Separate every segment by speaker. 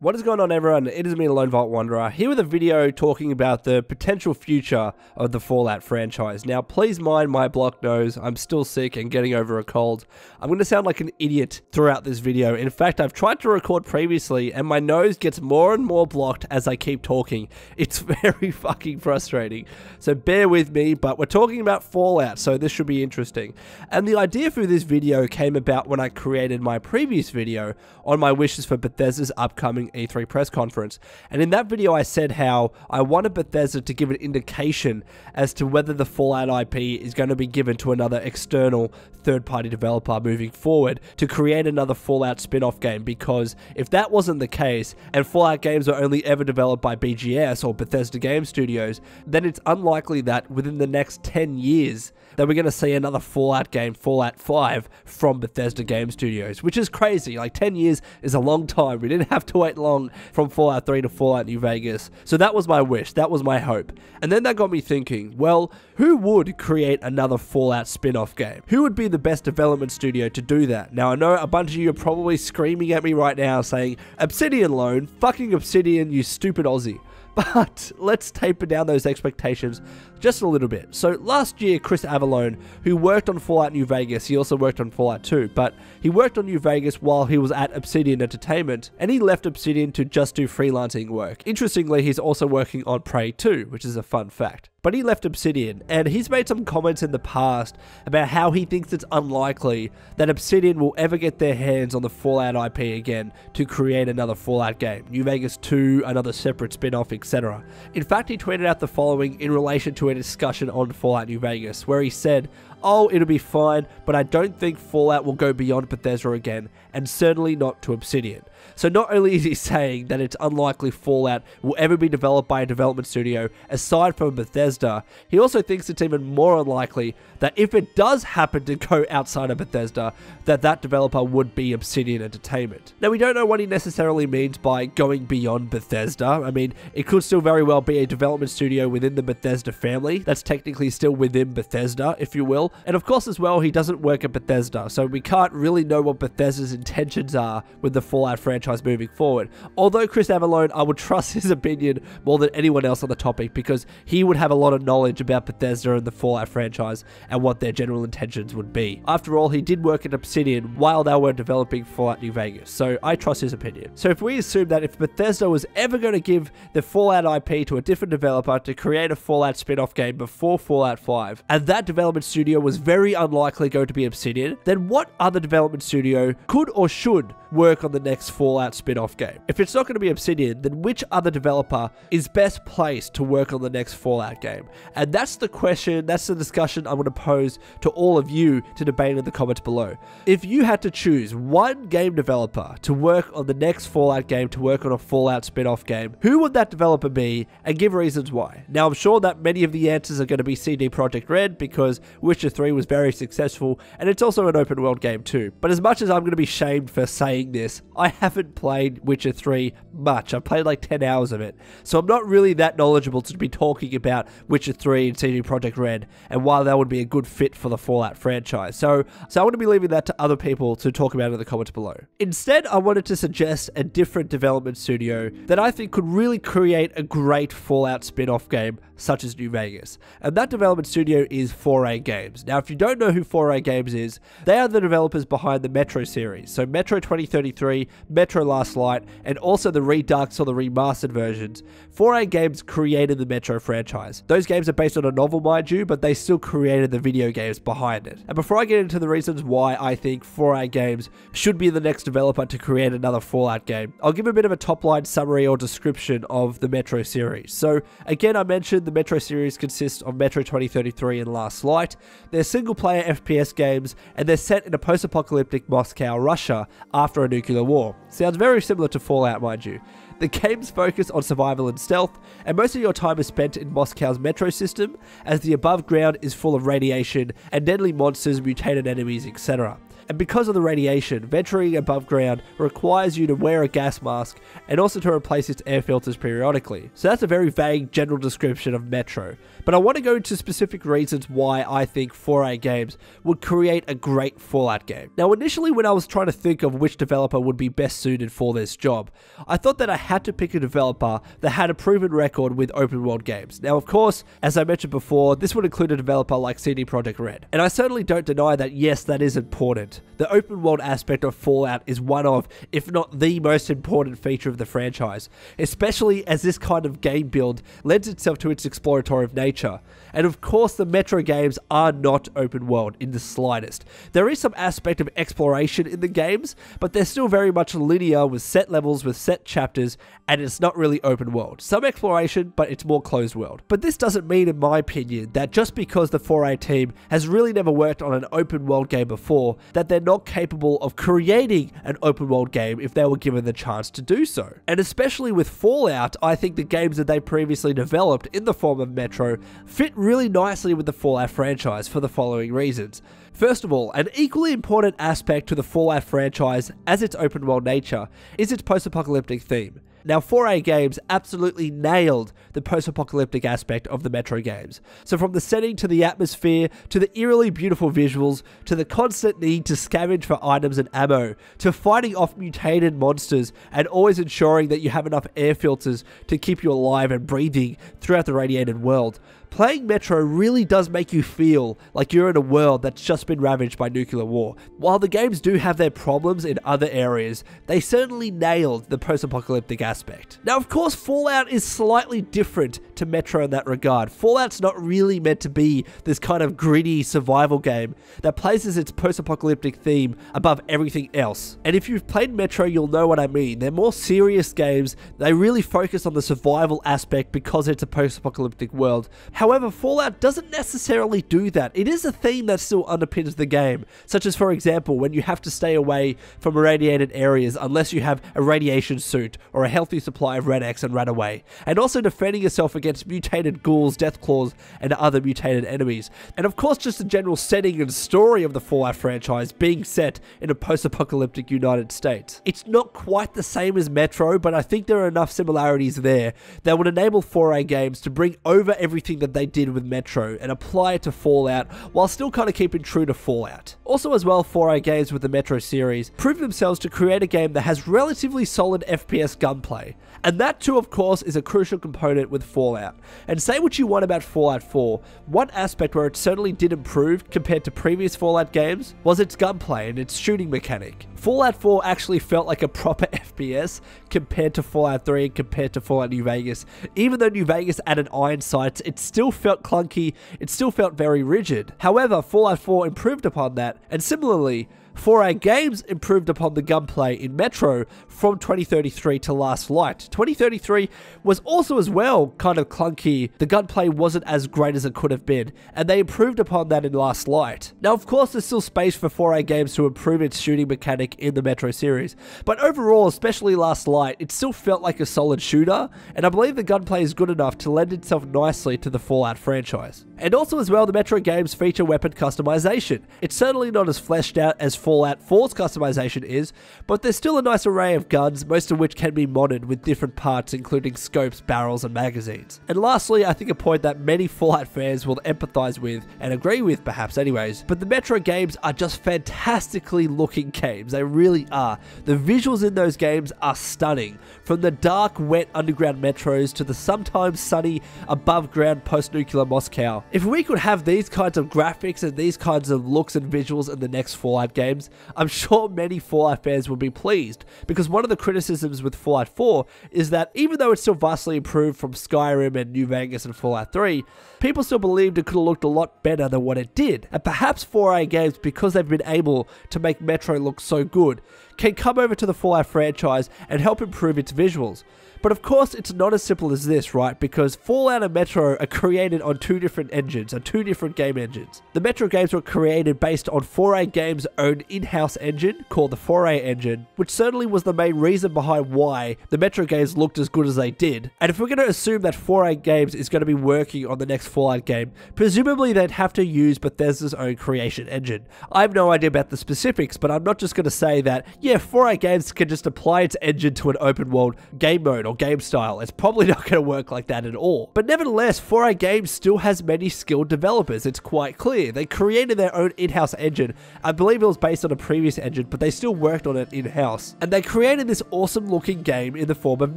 Speaker 1: What is going on, everyone? It is me, Lone Vault Wanderer, here with a video talking about the potential future of the Fallout franchise. Now, please mind my blocked nose. I'm still sick and getting over a cold. I'm going to sound like an idiot throughout this video. In fact, I've tried to record previously and my nose gets more and more blocked as I keep talking. It's very fucking frustrating. So bear with me, but we're talking about Fallout, so this should be interesting. And the idea for this video came about when I created my previous video on my wishes for Bethesda's upcoming E3 press conference. And in that video I said how I wanted Bethesda to give an indication as to whether the Fallout IP is going to be given to another external third-party developer moving forward to create another Fallout spin-off game, because if that wasn't the case and Fallout games are only ever developed by BGS or Bethesda Game Studios, then it's unlikely that within the next 10 years that we're going to see another Fallout game, Fallout 5, from Bethesda Game Studios, which is crazy. Like, 10 years is a long time. We didn't have to wait long from Fallout 3 to Fallout New Vegas. So that was my wish. That was my hope. And then that got me thinking, well, who would create another Fallout spin-off game? Who would be the best development studio to do that? Now, I know a bunch of you are probably screaming at me right now saying, Obsidian, Lone, fucking Obsidian, you stupid Aussie. But let's taper down those expectations just a little bit. So last year, Chris Avellone, who worked on Fallout New Vegas, he also worked on Fallout 2, but he worked on New Vegas while he was at Obsidian Entertainment, and he left Obsidian to just do freelancing work. Interestingly, he's also working on Prey 2, which is a fun fact. But he left Obsidian, and he's made some comments in the past about how he thinks it's unlikely that Obsidian will ever get their hands on the Fallout IP again to create another Fallout game, New Vegas 2, another separate spin-off, etc. In fact, he tweeted out the following in relation to a discussion on Fallout New Vegas, where he said, "Oh, it'll be fine, but I don't think Fallout will go beyond Bethesda again, and certainly not to Obsidian." So not only is he saying that it's unlikely Fallout will ever be developed by a development studio aside from Bethesda, he also thinks it's even more unlikely that if it does happen to go outside of Bethesda, that developer would be Obsidian Entertainment. Now, we don't know what he necessarily means by going beyond Bethesda. I mean, it could still very well be a development studio within the Bethesda family that's technically still within Bethesda, if you will. And of course as well, he doesn't work at Bethesda, so we can't really know what Bethesda's intentions are with the Fallout franchise moving forward. Although Chris Avellone, I would trust his opinion more than anyone else on the topic, because he would have a lot of knowledge about Bethesda and the Fallout franchise and what their general intentions would be. After all, he did work at Obsidian while they were developing Fallout New Vegas, so I trust his opinion. So if we assume that if Bethesda was ever going to give the Fallout IP to a different developer to create a Fallout spin-off game before Fallout 5, and that development studio was very unlikely going to be Obsidian, then what other development studio could or should work on the next Fallout spin-off game? If it's not going to be Obsidian, then which other developer is best placed to work on the next Fallout game? And that's the question, that's the discussion I'm going to pose to all of you to debate in the comments below. If you had to choose one game developer to work on the next Fallout game, to work on a Fallout spin-off game, who would that developer be, and give reasons why? Now, I'm sure that many of the answers are going to be CD Projekt Red, because Witcher 3 was very successful, and it's also an open world game too. But as much as I'm going to be shamed for saying this, I haven't played Witcher 3 much. I've played like 10 hours of it, so I'm not really that knowledgeable to be talking about Witcher 3 and CD Projekt Red, and why that would be a good fit for the Fallout franchise. So I want to be leaving that to other people to talk about in the comments below. Instead, I wanted to suggest a different development studio that I think could really create a great Fallout spin-off game such as New Vegas. And that development studio is 4A Games. Now, if you don't know who 4A Games is, they are the developers behind the Metro series. So Metro 2033, Metro Last Light, and also the Redux or the remastered versions. 4A Games created the Metro franchise. Those games are based on a novel, mind you, but they still created the video games behind it. And before I get into the reasons why I think 4A Games should be the next developer to create another Fallout game, I'll give a bit of a top-line summary or description of the Metro series. So again, I mentioned the Metro series consists of Metro 2033 and Last Light. They're single-player FPS games, and they're set in a post-apocalyptic Moscow, Russia, after a nuclear war. Sounds very similar to Fallout, mind you. The games focus on survival and stealth, and most of your time is spent in Moscow's metro system, as the above ground is full of radiation and deadly monsters, mutated enemies, etc. And because of the radiation, venturing above ground requires you to wear a gas mask and also to replace its air filters periodically. So that's a very vague general description of Metro. But I want to go into specific reasons why I think 4A Games would create a great Fallout game. Now, initially when I was trying to think of which developer would be best suited for this job, I thought that I had to pick a developer that had a proven record with open world games. Now, of course, as I mentioned before, this would include a developer like CD Projekt Red. And I certainly don't deny that, yes, that is important. The open world aspect of Fallout is one of, if not the most important feature of the franchise, especially as this kind of game build lends itself to its exploratory nature. And of course, the Metro games are not open world in the slightest. There is some aspect of exploration in the games, but they're still very much linear with set levels, with set chapters, and it's not really open world. Some exploration, but it's more closed world. But this doesn't mean, in my opinion, that just because the 4A team has really never worked on an open world game before, that they're not capable of creating an open world game if they were given the chance to do so. And especially with Fallout, I think the games that they previously developed in the form of Metro fit really nicely with the Fallout franchise for the following reasons. First of all, an equally important aspect to the Fallout franchise as its open world nature is its post-apocalyptic theme. Now, 4A Games absolutely nailed the post-apocalyptic aspect of the Metro games. So from the setting to the atmosphere, to the eerily beautiful visuals, to the constant need to scavenge for items and ammo, to fighting off mutated monsters, and always ensuring that you have enough air filters to keep you alive and breathing throughout the radiated world. Playing Metro really does make you feel like you're in a world that's just been ravaged by nuclear war. While the games do have their problems in other areas, they certainly nailed the post-apocalyptic aspect. Now, of course, Fallout is slightly different to Metro in that regard. Fallout's not really meant to be this kind of gritty survival game that places its post-apocalyptic theme above everything else. And if you've played Metro, you'll know what I mean. They're more serious games. They really focus on the survival aspect because it's a post-apocalyptic world. However, Fallout doesn't necessarily do that. It is a theme that still underpins the game, such as, for example, when you have to stay away from irradiated areas unless you have a radiation suit or a healthy supply of Red X and run away, and also defending yourself against mutated ghouls, deathclaws, and other mutated enemies. And of course, just the general setting and story of the Fallout franchise being set in a post-apocalyptic United States. It's not quite the same as Metro, but I think there are enough similarities there that would enable 4A Games to bring over everything that they did with Metro and apply it to Fallout while still kind of keeping true to Fallout. Also as well, 4A Games with the Metro series proved themselves to create a game that has relatively solid FPS gunplay. And that too, of course, is a crucial component with Fallout. And say what you want about Fallout 4, one aspect where it certainly did improve compared to previous Fallout games was its gunplay and its shooting mechanic. Fallout 4 actually felt like a proper FPS compared to Fallout 3 and compared to Fallout New Vegas. Even though New Vegas added iron sights, it still felt clunky, it still felt very rigid. However, Fallout 4 improved upon that, and similarly, 4A Games improved upon the gunplay in Metro from 2033 to Last Light. 2033 was also as well kind of clunky. The gunplay wasn't as great as it could have been, and they improved upon that in Last Light. Now, of course, there's still space for 4A Games to improve its shooting mechanic in the Metro series, but overall, especially Last Light, it still felt like a solid shooter, and I believe the gunplay is good enough to lend itself nicely to the Fallout franchise. And also as well, the Metro games feature weapon customization. It's certainly not as fleshed out as Fallout 4's customization is, but there's still a nice array of guns, most of which can be modded with different parts including scopes, barrels, and magazines. And lastly, I think a point that many Fallout fans will empathize with, and agree with perhaps anyways, but the Metro games are just fantastically looking games. They really are. The visuals in those games are stunning. From the dark, wet underground metros to the sometimes sunny, above-ground post-nuclear Moscow. If we could have these kinds of graphics and these kinds of looks and visuals in the next Fallout games, I'm sure many Fallout fans would be pleased, because one of the criticisms with Fallout 4 is that even though it's still vastly improved from Skyrim and New Vegas and Fallout 3, people still believed it could have looked a lot better than what it did. And perhaps 4A Games, because they've been able to make Metro look so good, can come over to the Fallout franchise and help improve its visuals. But of course, it's not as simple as this, right? Because Fallout and Metro are created on two different engines, on two different game engines. The Metro games were created based on 4A Games' own in-house engine, called the 4A engine, which certainly was the main reason behind why the Metro games looked as good as they did. And if we're going to assume that 4A Games is going to be working on the next Fallout game, presumably they'd have to use Bethesda's own creation engine. I have no idea about the specifics, but I'm not just going to say that, yeah, 4A Games can just apply its engine to an open world game mode or game style. It's probably not going to work like that at all. But nevertheless, 4A Games still has many skilled developers. It's quite clear. They created their own in-house engine. I believe it was based on a previous engine, but they still worked on it in-house. And they created this awesome looking game in the form of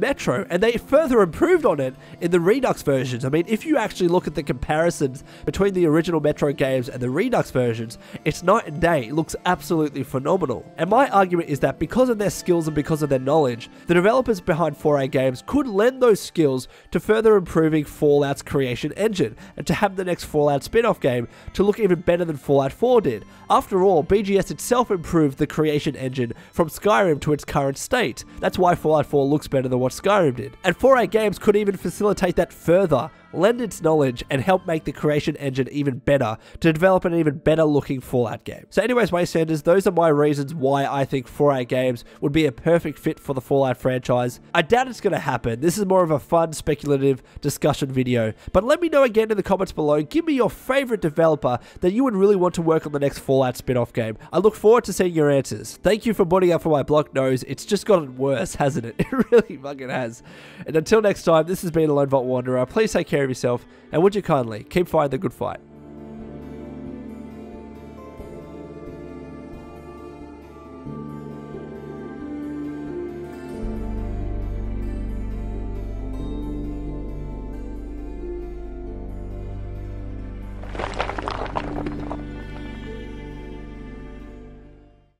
Speaker 1: Metro, and they further improved on it in the Redux versions. I mean, if you actually look at the comparisons between the original Metro games and the Redux versions, it's night and day. It looks absolutely phenomenal. And my argument is that because of their skills and because of their knowledge, the developers behind 4A Games could lend those skills to further improving Fallout's creation engine, and to have the next Fallout spin-off game to look even better than Fallout 4 did. After all, BGS itself improved the creation engine from Skyrim to its current state. That's why Fallout 4 looks better than what Skyrim did. And 4A Games could even facilitate that further, lend its knowledge, and help make the creation engine even better to develop an even better looking Fallout game. So anyways, Wastanders, those are my reasons why I think 4A Games would be a perfect fit for the Fallout franchise. I doubt it's going to happen. This is more of a fun, speculative discussion video. But let me know again in the comments below. Give me your favorite developer that you would really want to work on the next Fallout spin-off game. I look forward to seeing your answers. Thank you for putting up for my block nose. It's just gotten worse, hasn't it? It really fucking has. And until next time, this has been a Lone Vault Wanderer. Please take care of yourself, and would you kindly keep fighting the good fight.